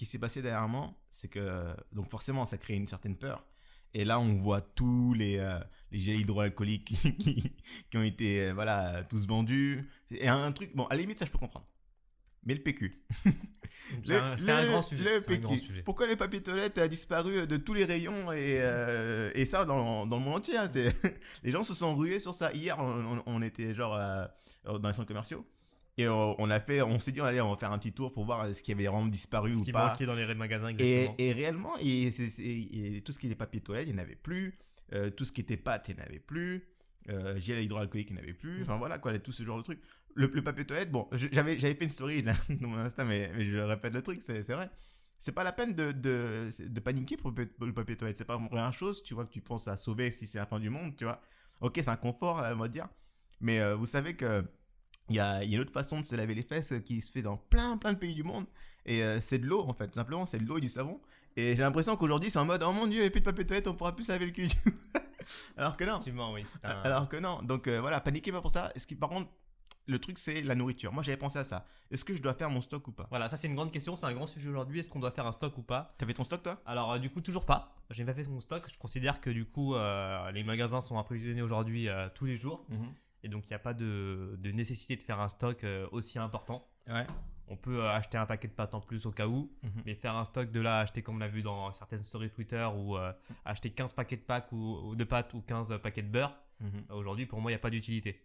s'est passé dernièrement, c'est que donc forcément ça crée une certaine peur. Et là on voit tous les gels hydroalcooliques qui ont été voilà tous vendus. Et un truc, bon à la limite ça je peux comprendre. Mais le PQ. C'est un grand sujet. Le C'est un PQ. grand sujet. Pourquoi les papiers toilettes a disparu de tous les rayons et ça dans le monde entier hein, les gens se sont rués sur ça. Hier, on était genre dans les centres commerciaux et on s'est dit allez, on va faire un petit tour pour voir ce qui avait vraiment disparu Ce ou qui pas. manquait dans les magasins, exactement. Et réellement, tout ce qui était papier toilette, il n'y en avait plus. Tout ce qui était pâte, il n'y en avait plus. Gel hydroalcoolique, il n'y en avait plus. Enfin voilà quoi, tout ce genre de trucs. Le papier toilette, bon, j'avais fait une story là, dans mon Insta, mais je répète le truc, c'est vrai. C'est pas la peine de paniquer pour le papier toilette. C'est pas la première chose, tu vois, que tu penses à sauver si c'est la fin du monde, tu vois. Ok, c'est un confort, on va dire. Mais vous savez que il y a une autre façon de se laver les fesses qui se fait dans plein de pays du monde. Et c'est de l'eau, en fait. Simplement, c'est de l'eau et du savon. Et j'ai l'impression qu'aujourd'hui, c'est en mode, oh mon dieu, il n'y a plus de papier toilette, on pourra plus se laver le cul. Alors que non. Effectivement, oui. Alors que non. Donc voilà, paniquez pas pour ça. Par contre, le truc, c'est la nourriture. Moi, j'avais pensé à ça. Est-ce que je dois faire mon stock ou pas? Voilà, ça c'est une grande question, c'est un grand sujet aujourd'hui. Est-ce qu'on doit faire un stock ou pas? T'as fait ton stock, toi? Alors, du coup, toujours pas. J'ai pas fait mon stock. Je considère que du coup, les magasins sont approvisionnés aujourd'hui tous les jours. Et donc, il n'y a pas de nécessité de faire un stock aussi important. Ouais. On peut acheter un paquet de pâtes en plus au cas où, mais faire un stock de là, acheter comme on l'a vu dans certaines stories Twitter, ou acheter 15 paquets de pâtes ou de pâtes ou 15 paquets de beurre, aujourd'hui, pour moi, il n'y a pas d'utilité.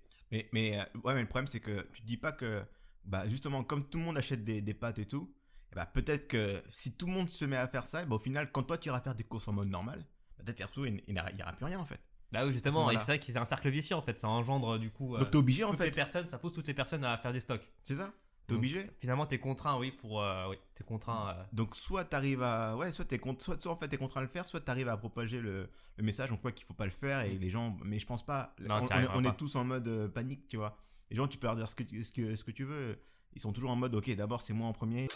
Mais le problème, c'est que tu te dis pas que, bah, justement, comme tout le monde achète des pâtes et tout, et bah, peut-être que si tout le monde se met à faire ça, et bah, au final, quand toi, tu iras faire des courses en mode normal, bah, peut-être il n'y aura plus rien, en fait. Bah oui, justement, et c'est vrai que c'est un cercle vicieux, en fait. Ça engendre, du coup, donc, t'es obligé, en fait. ça pousse toutes les personnes à faire des stocks. C'est ça? T'es obligé. Finalement, t'es contraint, oui, t'es contraint. Donc, soit t'arrives à, soit en fait t'es contraint à le faire, soit t'arrives à propager le message en quoi qu'il faut pas le faire et les gens, mais je pense pas. Non, on est tous en mode panique, tu vois. Les gens, tu peux leur dire ce que tu veux, ils sont toujours en mode, ok, d'abord c'est moi en premier.